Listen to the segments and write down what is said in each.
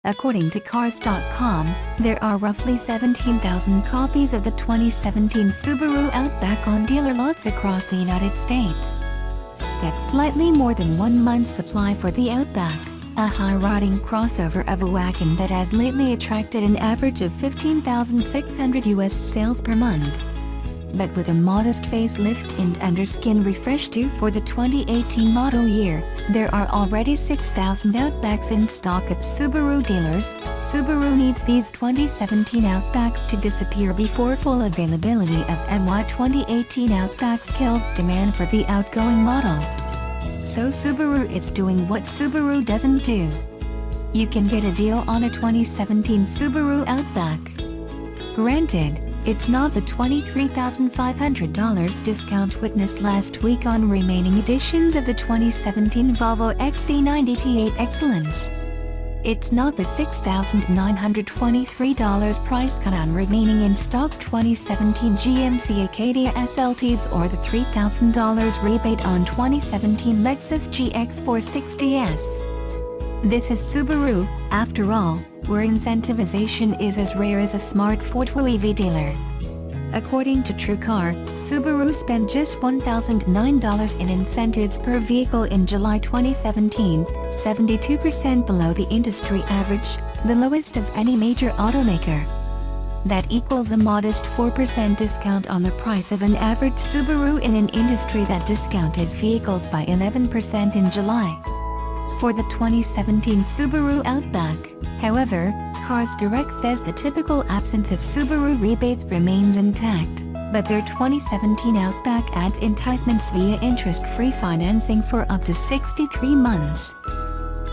According to Cars.com, there are roughly 17,000 copies of the 2017 Subaru Outback on dealer lots across the United States. That's slightly more than 1 month's supply for the Outback, a high-riding crossover of a wagon that has lately attracted an average of 15,600 US sales per month. But with a modest facelift and underskin refresh due for the 2018 model year, there are already 6,000 Outbacks in stock at Subaru dealers. Subaru needs these 2017 Outbacks to disappear before full availability of MY 2018 Outbacks kills demand for the outgoing model. So Subaru is doing what Subaru doesn't do. You can get a deal on a 2017 Subaru Outback. Granted, it's not the $23,500 discount witnessed last week on remaining editions of the 2017 Volvo XC90 T8 Excellence. It's not the $6,923 price cut on remaining in stock 2017 GMC Acadia SLTs or the $3,000 rebate on 2017 Lexus GX460S. This is Subaru, after all, where incentivization is as rare as a smart photo EV dealer. According to TrueCar, Subaru spent just $1,009 in incentives per vehicle in July 2017, 72% below the industry average, the lowest of any major automaker. That equals a modest 4% discount on the price of an average Subaru in an industry that discounted vehicles by 11% in July. For the 2017 Subaru Outback, however, Cars Direct says the typical absence of Subaru rebates remains intact, but their 2017 Outback adds enticements via interest-free financing for up to 63 months.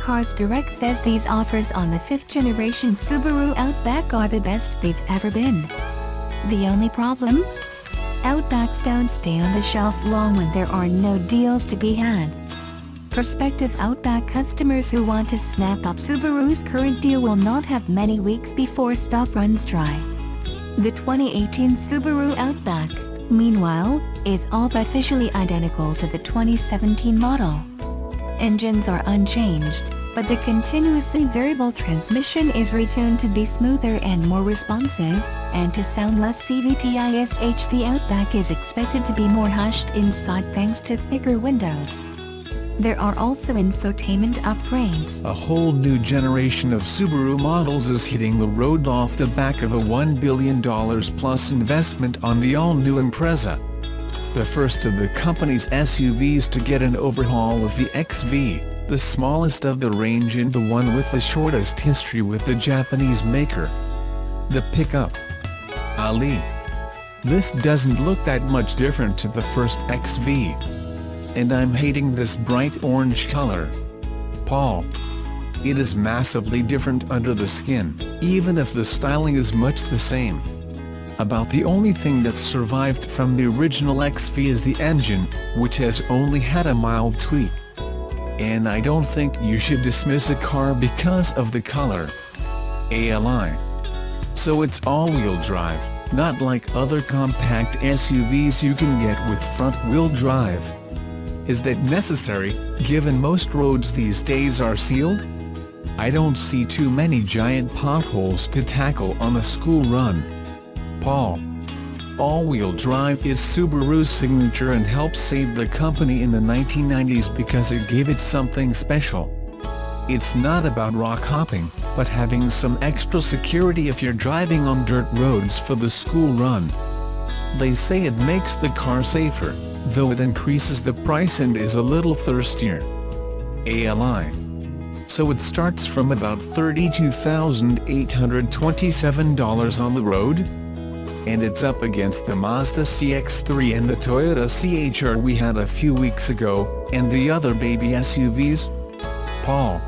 Cars Direct says these offers on the 5th-generation Subaru Outback are the best they've ever been. The only problem? Outbacks don't stay on the shelf long when there are no deals to be had. Prospective Outback customers who want to snap up Subaru's current deal will not have many weeks before stock runs dry. The 2018 Subaru Outback, meanwhile, is all but visually identical to the 2017 model. Engines are unchanged, but the continuously variable transmission is retuned to be smoother and more responsive, and to sound less CVT-ish. The Outback is expected to be more hushed inside thanks to thicker windows. There are also infotainment upgrades. A whole new generation of Subaru models is hitting the road off the back of a $1 billion plus investment on the all-new Impreza. The first of the company's SUVs to get an overhaul is the XV, the smallest of the range and the one with the shortest history with the Japanese maker. The pickup. Ali. This doesn't look that much different to the first XV. And I'm hating this bright orange color. Paul. It is massively different under the skin, even if the styling is much the same. About the only thing that's survived from the original XV is the engine, which has only had a mild tweak. And I don't think you should dismiss a car because of the color. ALI. So it's all-wheel drive, not like other compact SUVs you can get with front-wheel drive. Is that necessary, given most roads these days are sealed? I don't see too many giant potholes to tackle on a school run. Paul. All-wheel drive is Subaru's signature and helped save the company in the 1990s because it gave it something special. It's not about rock hopping, but having some extra security if you're driving on dirt roads for the school run. They say it makes the car safer, though it increases the price and is a little thirstier. ALI. So it starts from about $32,827 on the road? And it's up against the Mazda CX-3 and the Toyota CHR we had a few weeks ago, and the other baby SUVs? Paul.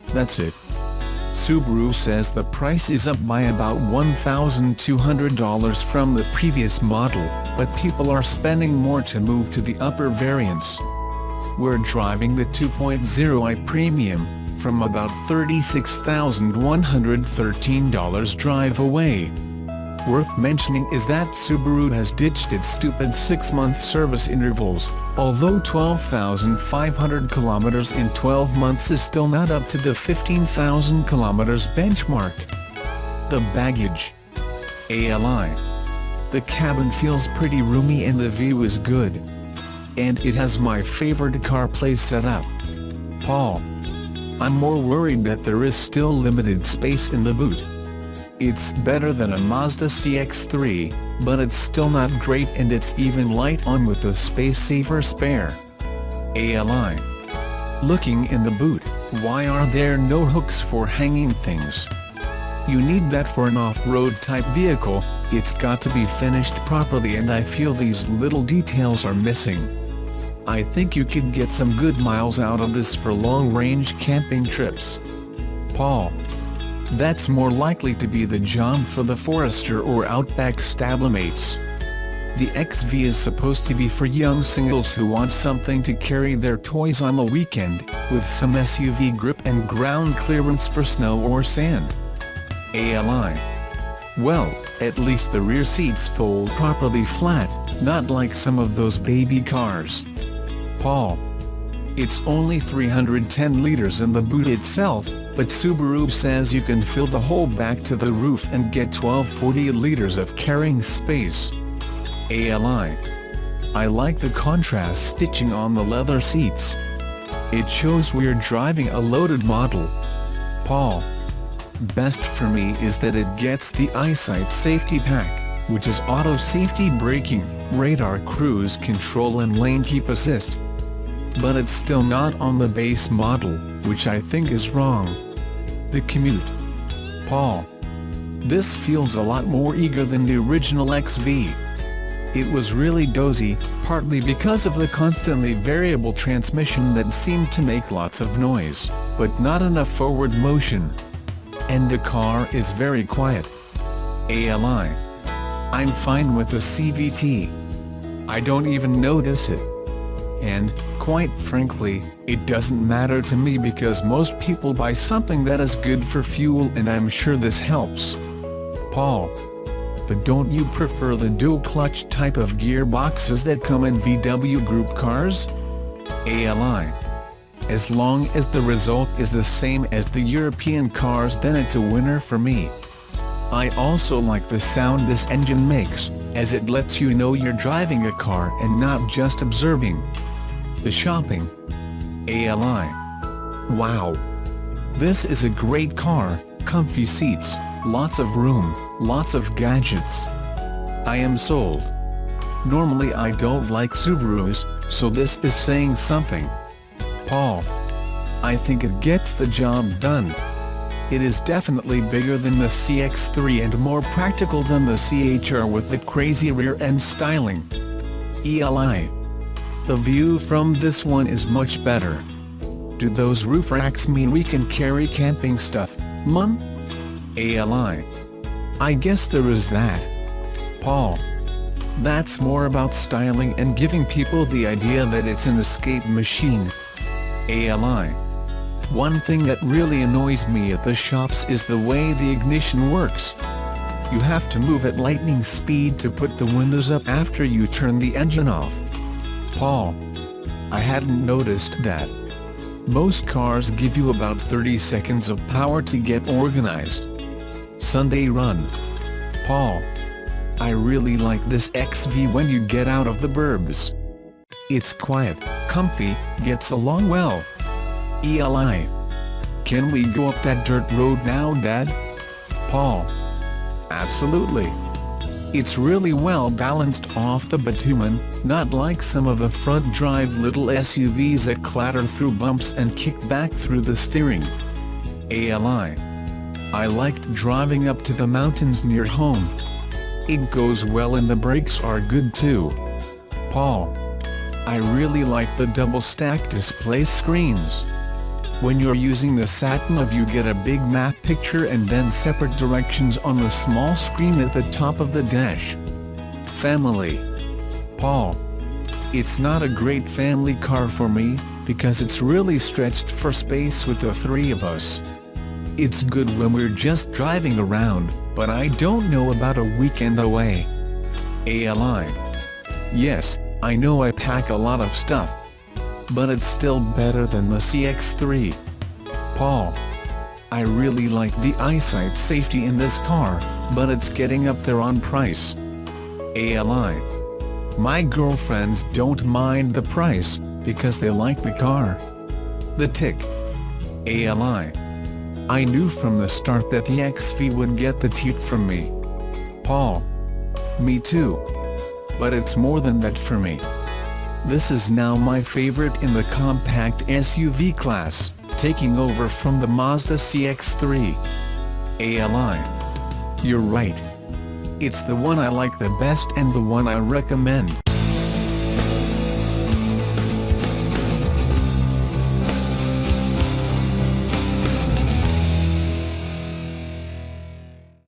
That's it. Subaru says the price is up by about $1,200 from the previous model, but people are spending more to move to the upper variants. We're driving the 2.0i Premium, from about $36,113 drive away. Worth mentioning is that Subaru has ditched its stupid 6-month service intervals, although 12,500 kilometers in 12 months is still not up to the 15,000 kilometers benchmark. The baggage. ALI. The cabin feels pretty roomy and the view is good. And it has my favorite CarPlay setup. Paul. I'm more worried that there is still limited space in the boot. It's better than a Mazda CX-3, but it's still not great and it's even light on with a space-saver spare. ALI. Looking in the boot, why are there no hooks for hanging things? You need that for an off-road type vehicle. It's got to be finished properly and I feel these little details are missing. I think you could get some good miles out of this for long-range camping trips. Paul. That's more likely to be the job for the Forester or Outback stablemates. The XV is supposed to be for young singles who want something to carry their toys on the weekend, with some SUV grip and ground clearance for snow or sand. ALI. Well, at least the rear seats fold properly flat, not like some of those baby cars. Paul. It's only 310 liters in the boot itself, but Subaru says you can fill the whole back to the roof and get 1240 liters of carrying space. ALI. I like the contrast stitching on the leather seats. It shows we're driving a loaded model. Paul. Best for me is that it gets the EyeSight safety pack, which is auto safety braking, radar cruise control and lane keep assist. But it's still not on the base model, which I think is wrong. The commute. Paul. This feels a lot more eager than the original XV. It was really dozy, partly because of the constantly variable transmission that seemed to make lots of noise, but not enough forward motion. And the car is very quiet. ALI. I'm fine with the CVT. I don't even notice it. And, quite frankly, it doesn't matter to me because most people buy something that is good for fuel and I'm sure this helps. Paul. But don't you prefer the dual-clutch type of gearboxes that come in VW Group cars? ALI. As long as the result is the same as the European cars, then it's a winner for me. I also like the sound this engine makes, as it lets you know you're driving a car and not just observing. The shopping. ALI. Wow. This is a great car, comfy seats, lots of room, lots of gadgets. I am sold. Normally I don't like Subarus, so this is saying something. Paul. I think it gets the job done. It is definitely bigger than the CX-3 and more practical than the CHR with the crazy rear end styling. ELI. The view from this one is much better. Do those roof racks mean we can carry camping stuff, Mum? ALI. I guess there is that. Paul. That's more about styling and giving people the idea that it's an escape machine. ALI. One thing that really annoys me at the shops is the way the ignition works. You have to move at lightning speed to put the windows up after you turn the engine off. Paul. I hadn't noticed that. Most cars give you about 30 seconds of power to get organized. Sunday run. Paul. I really like this XV when you get out of the burbs. It's quiet, comfy, gets along well. ELI. Can we go up that dirt road now, Dad? Paul. Absolutely. It's really well balanced off the bitumen, not like some of the front-drive little SUVs that clatter through bumps and kick back through the steering. ALI. I liked driving up to the mountains near home. It goes well and the brakes are good too. Paul. I really like the double-stack display screens. When you're using the sat-nav you get a big map picture and then separate directions on the small screen at the top of the dash. Family. Paul. It's not a great family car for me, because it's really stretched for space with the three of us. It's good when we're just driving around, but I don't know about a weekend away. ALI. Yes, I know I pack a lot of stuff, but it's still better than the CX-3. Paul. I really like the eyesight safety in this car, but it's getting up there on price. ALI. My girlfriends don't mind the price, because they like the car. The Tick. ALI. I knew from the start that the XV would get the teat from me. Paul. Me too. But it's more than that for me. This is now my favorite in the compact SUV class, taking over from the Mazda CX-3. ALI. You're right. It's the one I like the best and the one I recommend.